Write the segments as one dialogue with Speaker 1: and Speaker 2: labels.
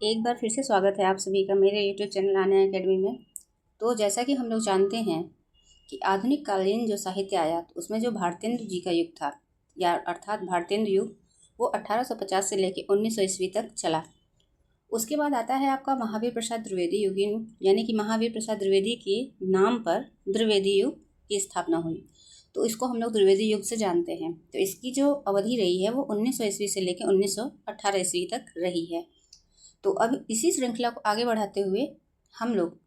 Speaker 1: एक बार फिर से स्वागत है आप सभी का मेरे यूट्यूब चैनल आन्या एकेडमी में। तो जैसा कि हम लोग जानते हैं कि आधुनिक कालीन जो साहित्य आया उसमें जो भारतेंदु जी का युग था या अर्थात भारतेंदु युग वो 1850 से लेकर 1900 ईस्वी तक चला। उसके बाद आता है आपका महावीर प्रसाद द्विवेदी युग, यानी कि महावीर प्रसाद द्विवेदी के नाम पर द्विवेदी युग की स्थापना हुई। तो इसको हम लोग द्विवेदी युग से जानते हैं। तो इसकी जो अवधि रही है वो 1900 ईस्वी से लेकर 1918 ईस्वी तक रही है। तो अब इसी श्रृंखला को आगे बढ़ाते हुए हम लोग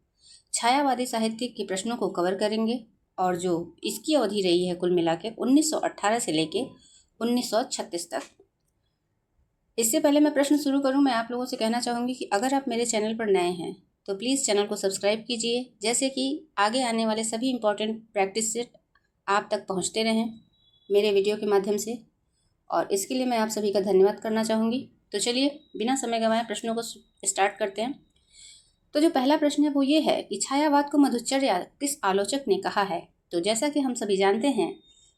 Speaker 1: छायावादी साहित्य के प्रश्नों को कवर करेंगे और जो इसकी अवधि रही है कुल मिला के 1918 से लेके 1936 तक। इससे पहले मैं प्रश्न शुरू करूं, मैं आप लोगों से कहना चाहूँगी कि अगर आप मेरे चैनल पर नए हैं तो प्लीज़ चैनल को सब्सक्राइब कीजिए, जैसे कि आगे आने वाले सभी इम्पोर्टेंट प्रैक्टिस सेट आप तक पहुँचते रहें मेरे वीडियो के माध्यम से, और इसके लिए मैं आप सभी का धन्यवाद करना चाहूँगी। तो चलिए बिना समय गंवाए प्रश्नों को स्टार्ट करते हैं। तो जो पहला प्रश्न है वो ये है कि छायावाद को मधुचर्या किस आलोचक ने कहा है। तो जैसा कि हम सभी जानते हैं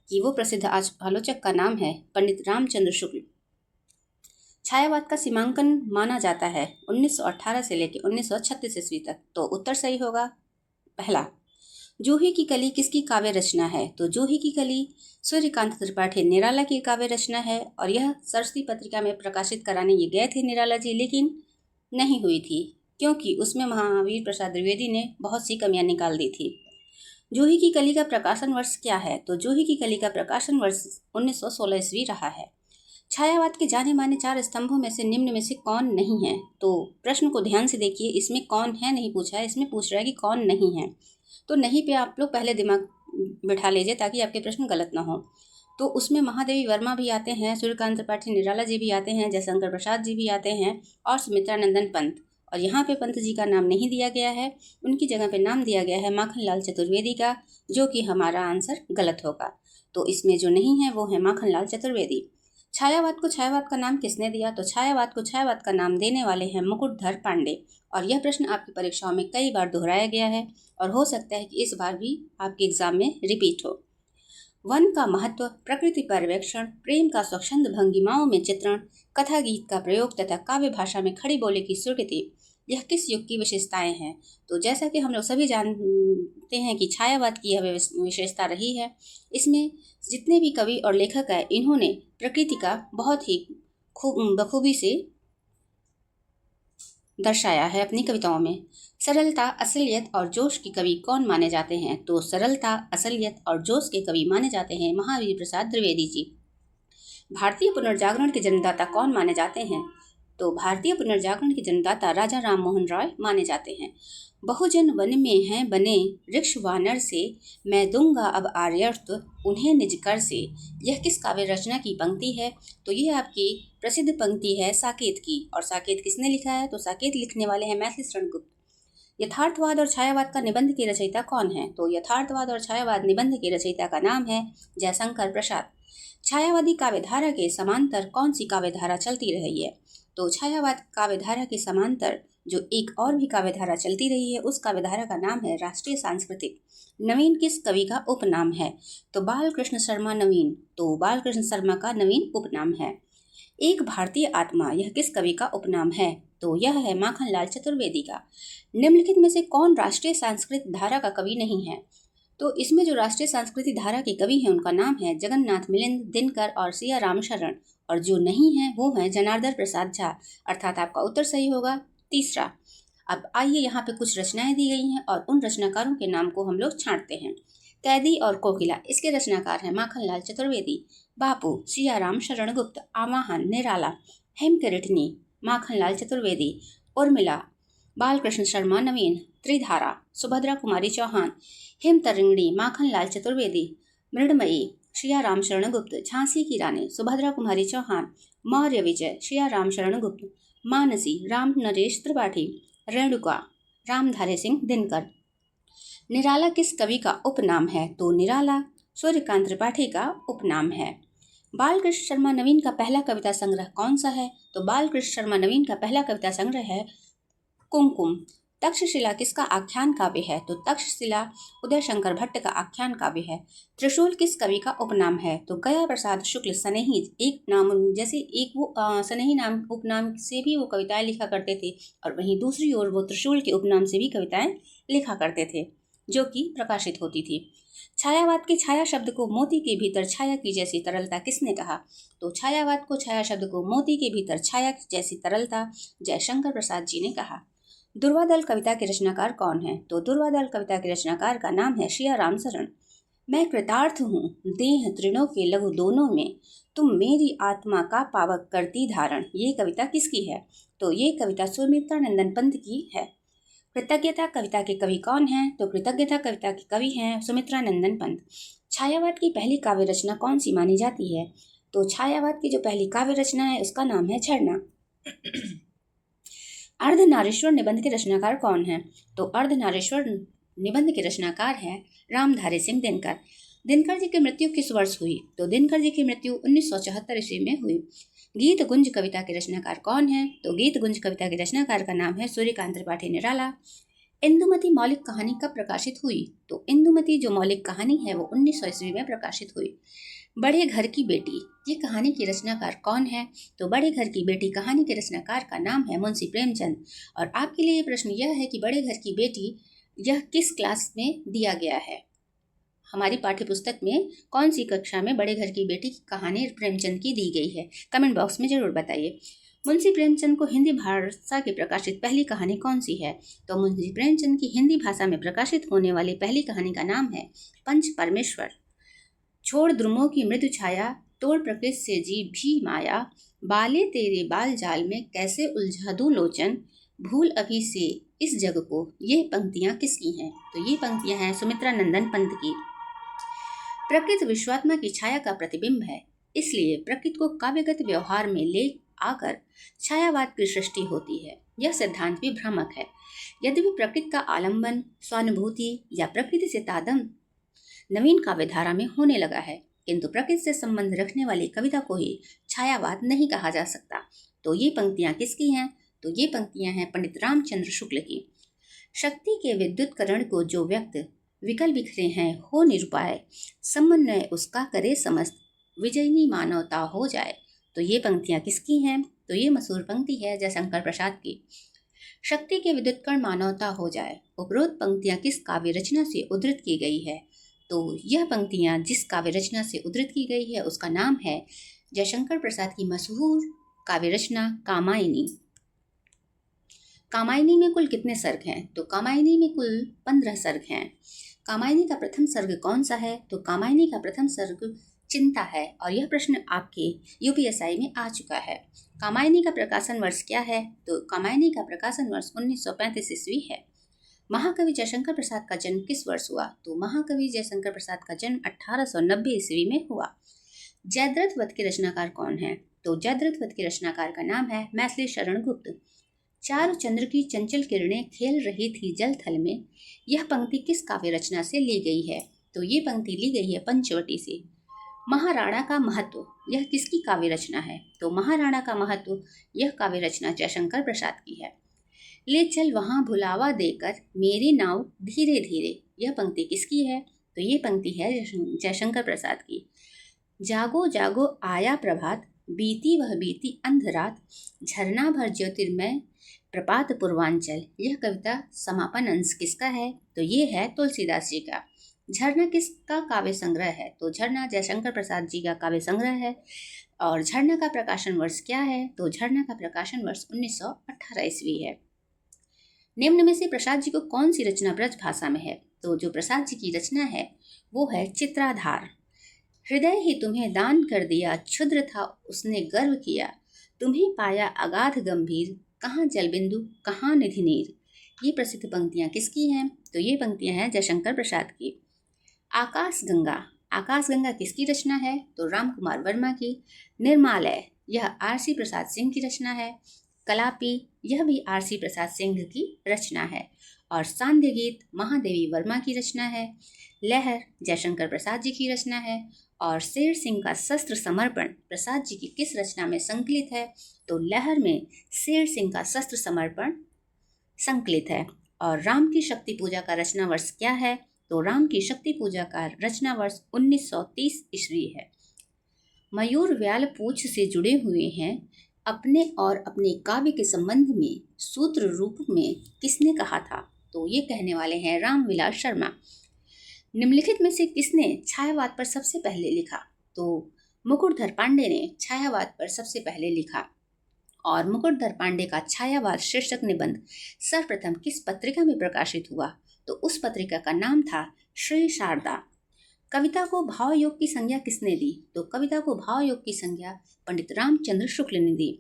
Speaker 1: कि वो प्रसिद्ध आलोचक का नाम है पंडित रामचंद्र शुक्ल। छायावाद का सीमांकन माना जाता है 1918 से लेकर 1936 ईस्वी तक। तो उत्तर सही होगा पहला। जूही की कली किसकी काव्य रचना है। तो जूही की कली सूर्यकांत त्रिपाठी निराला की काव्य रचना है और यह सरस्वती पत्रिका में प्रकाशित कराने ये गए थे निराला जी, लेकिन नहीं हुई थी क्योंकि उसमें महावीर प्रसाद द्विवेदी ने बहुत सी कमियां निकाल दी थी। जूही की कली का प्रकाशन वर्ष क्या है। तो जूही की कली का प्रकाशन वर्ष 1916 ईस्वी रहा है। छायावाद के जाने माने 4 स्तंभों में से निम्न में से कौन नहीं है। तो प्रश्न को ध्यान से देखिए, इसमें कौन है नहीं पूछा है, इसमें पूछ रहा है कि कौन नहीं है। तो नहीं पे आप लोग पहले दिमाग बिठा लीजिए ताकि आपके प्रश्न गलत ना हो। तो उसमें महादेवी वर्मा भी आते हैं, सूर्यकांत त्रिपाठी निराला जी भी आते हैं, जयशंकर प्रसाद जी भी आते हैं और सुमित्रानंदन पंत। और यहाँ पे पंत जी का नाम नहीं दिया गया है, उनकी जगह पे नाम दिया गया है माखनलाल चतुर्वेदी का, जो कि हमारा आंसर गलत होगा। तो इसमें जो नहीं है वो है माखनलाल चतुर्वेदी। छायावाद को छायावाद का नाम किसने दिया। तो छायावाद को छायावाद का नाम देने वाले हैं मुकुटधर पांडे। और यह प्रश्न आपकी परीक्षाओं में कई बार दोहराया गया है और हो सकता है कि इस बार भी आपके एग्जाम में रिपीट हो। वन का महत्व, प्रकृति पर्यवेक्षण, प्रेम का स्वच्छंद भंगिमाओं में चित्रण, कथा गीत का प्रयोग तथा काव्य भाषा में खड़ी बोली की स्वीकृति, यह किस युग की विशेषताएं हैं। तो जैसा कि हम लोग सभी जानते हैं कि छायावाद की यह विशेषता रही है। इसमें जितने भी कवि और लेखक हैं इन्होंने प्रकृति का बहुत ही बखूबी से दर्शाया है अपनी कविताओं में। सरलता, असलियत और जोश के कवि कौन माने जाते हैं। तो सरलता, असलियत और जोश के कवि माने जाते हैं महावीर प्रसाद द्विवेदी जी। भारतीय पुनर्जागरण के जन्मदाता कौन माने जाते हैं। तो भारतीय पुनर्जागरण के जन्मदाता राजा राम मोहन रॉय माने जाते हैं। बहुजन वन में हैं बने वृक्ष वानर से, मैं दूंगा अब आर्यत्व उन्हें निज कर से, यह किस काव्य रचना की पंक्ति है। तो ये आपकी प्रसिद्ध पंक्ति है साकेत की। और साकेत किसने लिखा है। तो साकेत लिखने वाले हैं मैथिली शरण गुप्त। यथार्थवाद और छायावाद का निबंध के रचयिता कौन है। तो यथार्थवाद और छायावाद निबंध के रचयिता का नाम है जयशंकर प्रसाद। छायावादी काव्यधारा के समांतर कौन सी काव्यधारा चलती रही है। तो छायावाद काव्यधारा के समांतर जो एक और भी काव्यधारा चलती रही है उस काव्यधारा का नाम है राष्ट्रीय सांस्कृतिक। नवीन किस कवि का उपनाम है। तो बालकृष्ण शर्मा नवीन। तो बालकृष्ण शर्मा का नवीन उपनाम है। एक भारतीय आत्मा, यह किस कवि का उपनाम है। तो यह है माखनलाल चतुर्वेदी का। निम्नलिखित में से कौन राष्ट्रीय सांस्कृतिक धारा का कवि नहीं है। तो इसमें जो राष्ट्रीय सांस्कृतिक धारा के कवि हैं उनका नाम है जगन्नाथ मिलिंद, दिनकर और सिया राम शरण। और जो नहीं है वो है जनार्दन प्रसाद झा। अर्थात आपका उत्तर सही होगा तीसरा। अब आइए यहाँ पे कुछ रचनाएं दी गई हैं और उन रचनाकारों के नाम को हम लोग छांटते हैं। कैदी और कोकिला, इसके रचनाकार हैं माखनलाल चतुर्वेदी। बापू, सियाराम शरण गुप्त। आवाहन, निराला। हेमकरिटनी, माखनलाल चतुर्वेदी। उर्मिला, बालकृष्ण शर्मा नवीन। त्रिधारा, सुभद्रा कुमारी चौहान। हेमतरंगिणी, माखनलाल चतुर्वेदी। मृणमयी, सियाराम शरण गुप्त। झांसी की रानी, सुभद्रा कुमारी चौहान। मौर्य विजय, सियाराम शरण गुप्त। मानसी, राम नरेश त्रिपाठी। रेणुका, रामधारी सिंह दिनकर। निराला किस कवि का उपनाम है। तो निराला सूर्यकांत त्रिपाठी का उपनाम है। बालकृष्ण शर्मा नवीन का पहला कविता संग्रह कौन सा है। तो बालकृष्ण शर्मा नवीन का पहला कविता संग्रह है कुमकुम। तक्षशिला किसका आख्यान काव्य है? तो तक्षशिला उदय शंकर भट्ट का आख्यान काव्य है। त्रिशूल किस कवि का उपनाम है? तो गया प्रसाद शुक्ल सनेही एक नाम, जैसे एक वो सनेही नाम उपनाम से भी वो कविताएं लिखा करते थे, और वहीं दूसरी ओर वो त्रिशूल के उपनाम से भी कविताएं लिखा करते थे, जो कि प्रकाशित होती थी। छायावाद के छाया शब्द को मोती के भीतर छाया की जैसी तरलता किसने कहा? तो छायावाद को छाया शब्द को मोती के भीतर छाया की जैसी तरलता जयशंकर प्रसाद जी ने कहा। दुर्वादल कविता के रचनाकार कौन है? तो दुर्वादल कविता के रचनाकार का नाम है शिया राम शरण। मैं कृतार्थ हूँ देह तृणों के लघु दोनों में, तुम मेरी आत्मा का पावक करती धारण। ये कविता किसकी है? तो ये कविता सुमित्रा नंदन पंत की है। कृतज्ञता कविता के कवि कौन हैं? तो कृतज्ञता कविता के कवि हैं सुमित्रा नंदन पंत। छायावाद की पहली काव्य रचना कौन सी मानी जाती है? तो छायावाद की जो पहली काव्य रचना है उसका नाम है झरना। अर्धनारीश्वर निबंध के रचनाकार कौन है? तो अर्धनारीश्वर निबंध के रचनाकार हैं रामधारी सिंह दिनकर। दिनकर जी की मृत्यु किस वर्ष हुई? तो दिनकर जी की मृत्यु 1974 ईस्वी में हुई। गीत गुंज कविता के रचनाकार कौन है? तो गीत गुंज कविता के रचनाकार का नाम है सूर्यकांत त्रिपाठी निराला। इंदुमती मौलिक कहानी कब प्रकाशित हुई? तो इंदुमती जो मौलिक कहानी है वो 1900 ईस्वी में प्रकाशित हुई। बड़े घर की बेटी, ये कहानी की रचनाकार कौन है? तो बड़े घर की बेटी कहानी के रचनाकार का नाम है मुंशी प्रेमचंद। और आपके लिए प्रश्न यह है कि बड़े घर की बेटी यह किस क्लास में दिया गया है? हमारी पाठ्य पुस्तक में कौन सी कक्षा में बड़े घर की बेटी की कहानी प्रेमचंद की दी गई है? कमेंट बॉक्स में जरूर बताइए। मुंशी प्रेमचंद को हिंदी भाषा की प्रकाशित पहली कहानी कौन सी है? तो मुंशी प्रेमचंद की हिंदी भाषा में प्रकाशित होने वाली पहली कहानी का नाम है पंच परमेश्वर। छोड़ द्रुमों की मृदु छाया, तोड़ प्रकृति से जी भी माया, बाले तेरे बाल जाल में कैसे उलझा दूं लोचन, भूल अभी से इस जग को। ये पंक्तियां किसकी हैं? तो ये पंक्तियां हैं सुमित्रा नंदन पंत की। प्रकृति विश्वात्मा की छाया का प्रतिबिंब है, इसलिए प्रकृति को काव्यगत व्यवहार में ले आकर छायावाद की सृष्टि होती है। यह सिद्धांत भी भ्रामक है। यद्यपि प्रकृति का आलंबन, स्वानुभूति या प्रकृति से तादम नवीन काव्यधारा में होने लगा है, किंतु प्रकृति से संबंध रखने वाली कविता को ही छायावाद नहीं कहा जा सकता। तो ये पंक्तियां किसकी हैं? तो ये पंक्तियां हैं पंडित रामचंद्र शुक्ल की। शक्ति के विद्युतकरण को जो व्यक्त विकल बिखरे हैं हो निरुपाय, समन्वय उसका करे समस्त, विजयनी मानवता हो जाए। तो ये पंक्तियां किसकी हैं? तो ये मशहूर पंक्ति है जयशंकर प्रसाद की। शक्ति के विद्युतकरण मानवता हो जाए, उपरोक्त पंक्तियां किस काव्य रचना से उद्धृत की गई है? तो यह पंक्तियां जिस काव्य रचना से उद्धृत की गई है उसका नाम है जयशंकर प्रसाद की मशहूर काव्य रचना कामायनी। कामायनी में कुल कितने सर्ग हैं? तो कामायनी में कुल 15 सर्ग हैं। कामायनी का प्रथम सर्ग कौन सा है? तो कामायनी का प्रथम सर्ग चिंता है, और यह प्रश्न आपके यूपीएसआई में आ चुका है। कामायनी का प्रकाशन वर्ष क्या है? तो कामायनी का प्रकाशन वर्ष 1935 ईस्वी है। महाकवि जयशंकर प्रसाद का जन्म किस वर्ष हुआ? तो महाकवि जयशंकर प्रसाद का जन्म 1890 ईस्वी में हुआ। जयद्रथ वध के रचनाकार कौन है? तो जयद्रथ वध के रचनाकार का नाम है मैथिली शरण गुप्त। चारु चंद्र की चंचल किरणें खेल रही थी जल थल में, यह पंक्ति किस काव्य रचना से ली गई है? तो ये पंक्ति ली गई है पंचवटी से। महाराणा का महत्व, यह किसकी काव्य रचना है? तो महाराणा का महत्व यह काव्य रचना जयशंकर प्रसाद की है। ले चल वहां भुलावा देकर मेरी नाव धीरे धीरे, यह पंक्ति किसकी है? तो ये पंक्ति है जयशंकर प्रसाद की। जागो जागो आया प्रभात, बीती वह बीती अंधरात, झरना भर ज्योतिर्मय प्रपात पूर्वांचल, यह कविता समापन अंश किसका है? तो ये है तुलसीदास जी का। झरना किसका काव्य संग्रह है? तो झरना जयशंकर प्रसाद जी का काव्य संग्रह है। और झरना का प्रकाशन वर्ष क्या है? तो झरना का प्रकाशन वर्ष 1918 ईस्वी है। निम्न में से प्रसाद जी को कौन सी रचना ब्रज भाषा में है? तो जो प्रसाद जी की रचना है वो है चित्राधार। हृदय ही तुम्हें दान कर दिया, क्षुद्र था उसने गर्व किया, तुम्हें पाया अगाध गंभीर, कहाँ जलबिंदु कहाँ निधि नीर। ये प्रसिद्ध पंक्तियां किसकी हैं? तो ये पंक्तियां हैं जयशंकर प्रसाद की। आकाश गंगा, आकाश गंगा किसकी रचना है? तो राम कुमार वर्मा की। निर्मालय, यह आरसी प्रसाद सिंह की रचना है। कलापी, यह भी आरसी प्रसाद सिंह की रचना है। और सांध्य गीत महादेवी वर्मा की रचना है। लहर जयशंकर प्रसाद जी की रचना है। और शेर सिंह का शस्त्र समर्पण प्रसाद जी की किस रचना में संकलित है? तो लहर में शेर सिंह का शस्त्र समर्पण संकलित है। और राम की शक्ति पूजा का रचना वर्ष क्या है? तो राम की शक्ति पूजा का रचना वर्ष 1930 ईस्वी है। मयूर व्याल पूछ से जुड़े हुए हैं। अपने और अपने काव्य के संबंध में सूत्र रूप में किसने कहा था? तो ये कहने वाले हैं रामविलास शर्मा। निम्नलिखित में से किसने छायावाद पर सबसे पहले लिखा? तो मुकुटधर पांडे ने छायावाद पर सबसे पहले लिखा। और मुकुटधर पांडे का छायावाद शीर्षक निबंध सर्वप्रथम किस पत्रिका में प्रकाशित हुआ? तो उस पत्रिका का नाम था श्री शारदा। कविता को भाव योग की संज्ञा किसने दी? तो कविता को भाव योग की संज्ञा पंडित रामचंद्र शुक्ल ने दी।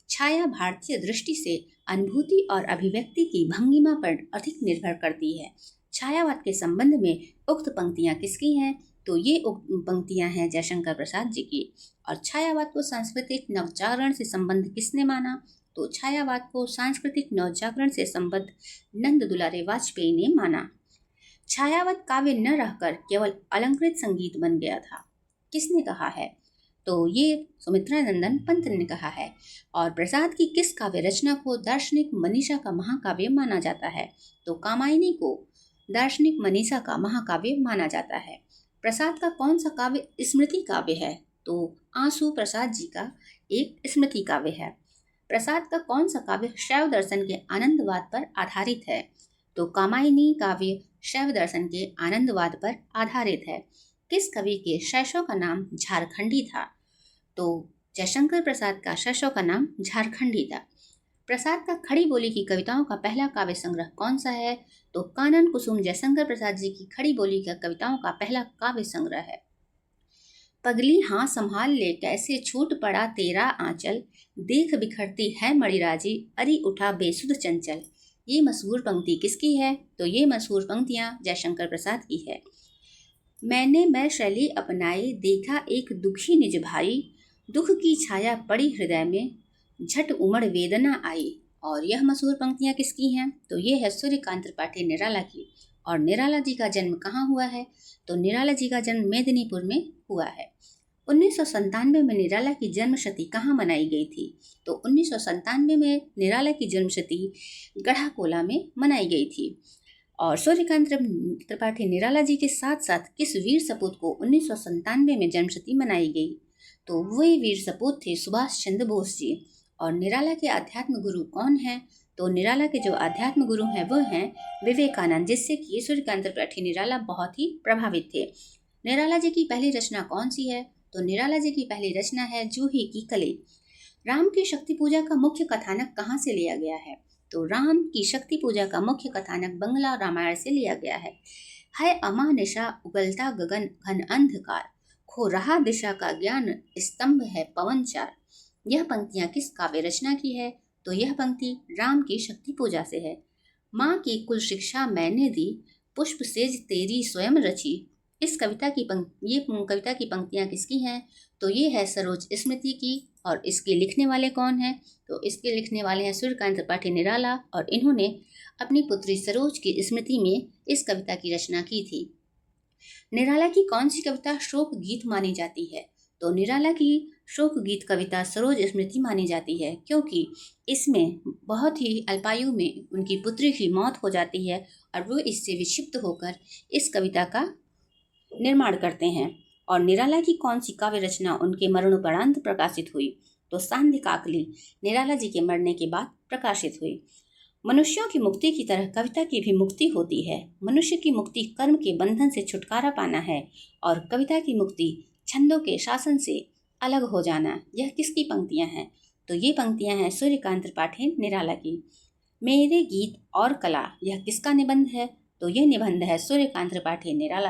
Speaker 1: छाया भारतीय दृष्टि से अनुभूति और अभिव्यक्ति की भंगिमा पर अधिक निर्भर करती है। छायावाद के संबंध में उक्त पंक्तियां किसकी हैं? तो ये उक्त पंक्तियां हैं जयशंकर प्रसाद जी की। और छायावाद को सांस्कृतिक नवजागरण से संबंध किसने माना? तो छायावाद को सांस्कृतिक नवजागरण से संबद्ध नंद दुलारे वाजपेयी ने माना। छायावाद काव्य न रहकर केवल अलंकृत संगीत बन गया था, किसने कहा है? तो ये सुमित्रा नंदन पंत ने कहा है। और प्रसाद की किस काव्य रचना को दार्शनिक मनीषा का महाकाव्य माना जाता है? तो कामायनी को दार्शनिक मनीषा का महाकाव्य माना जाता है। प्रसाद का कौन सा काव्य स्मृति काव्य है? तो आंसू प्रसाद जी का एक स्मृति काव्य है। प्रसाद का कौन सा काव्य शैव दर्शन के आनंदवाद पर आधारित है? तो कामायनी काव्य शैव दर्शन के आनंदवाद पर आधारित है। किस कवि के शैशव का नाम झारखंडी था? तो जयशंकर प्रसाद का शैशव का नाम झारखंडी था। प्रसाद का खड़ी बोली की कविताओं का पहला काव्य संग्रह कौन सा है? तो कानन कुसुम जयशंकर प्रसाद जी की खड़ी बोली का कविताओं का पहला काव्य संग्रह है। पगली हाँ संभाल ले कैसे छूट पड़ा तेरा आंचल, देख बिखरती है मणिराजी अरी उठा बेसुध चंचल। ये मशहूर पंक्ति किसकी है? तो ये मशहूर पंक्तियां जयशंकर प्रसाद की है। मैंने मैं शैली अपनाई देखा एक दुखी निज भाई, दुख की छाया पड़ी हृदय में झट उमड़ वेदना आई। और यह मशहूर पंक्तियां किसकी हैं? तो ये है सूर्यकांत त्रिपाठी निराला की। और निराला जी का जन्म कहाँ हुआ है? तो निराला जी का जन्म मेदिनीपुर में हुआ है। 1997 में निराला की जन्मशती कहाँ मनाई गई थी? तो 1997 में निराला की जन्मशती गढ़ाकोला में मनाई गई थी। और सूर्यकांत त्रिपाठी निराला जी के साथ साथ किस वीर सपूत को 1997 में जन्मशती मनाई गई? तो वही वीर सपूत थे सुभाष चंद्र बोस जी। और निराला के आध्यात्म गुरु कौन हैं? तो निराला के जो आध्यात्म गुरु हैं वो हैं विवेकानंद, जिससे कि सूर्यकांत त्रिपाठी निराला बहुत ही प्रभावित थे। निराला जी की पहली रचना कौन सी है? तो निराला जी की पहली रचना है जूही की कली। राम की शक्ति पूजा का मुख्य कथानक कहाँ से लिया गया है? तो राम की शक्ति पूजा का मुख्य कथानक बंगला रामायण से लिया गया है अमा निशा उगलता गगन घन अंधकार, खो रहा दिशा का ज्ञान स्तंभ है पवनचार। यह पंक्तियां किस काव्य रचना की है? तो यह पंक्ति राम की शक्ति पूजा से है। माँ की कुल शिक्षा मैंने दी, पुष्प सेज तेरी स्वयं रची। इस कविता की कविता की पंक्तियां किसकी हैं? तो ये है सरोज स्मृति की। और इसके लिखने वाले कौन हैं? तो इसके लिखने वाले हैं सूर्यकांत त्रिपाठी निराला। और इन्होंने अपनी पुत्री सरोज की स्मृति में इस कविता की रचना की थी। निराला की कौन सी कविता शोक गीत मानी जाती है? तो निराला की शोक गीत कविता सरोज स्मृति मानी जाती है, क्योंकि इसमें बहुत ही अल्पायु में उनकी पुत्री की मौत हो जाती है और वो इससे विक्षिप्त होकर इस कविता का निर्माण करते हैं। और निराला की कौन सी काव्य रचना उनके मरणोपरांत प्रकाशित हुई? तो सांध्य काकली निराला जी के मरने के बाद प्रकाशित हुई। मनुष्यों की मुक्ति की तरह कविता की भी मुक्ति होती है। मनुष्य की मुक्ति कर्म के बंधन से छुटकारा पाना है और कविता की मुक्ति छंदों के शासन से अलग हो जाना। यह किसकी पंक्तियां हैं? तो ये पंक्तियां हैं सूर्यकांत त्रिपाठी निराला की। मेरे गीत और कला, यह किसका निबंध है? तो यह निबंध है सूर्यकांत त्रिपाठी निराला।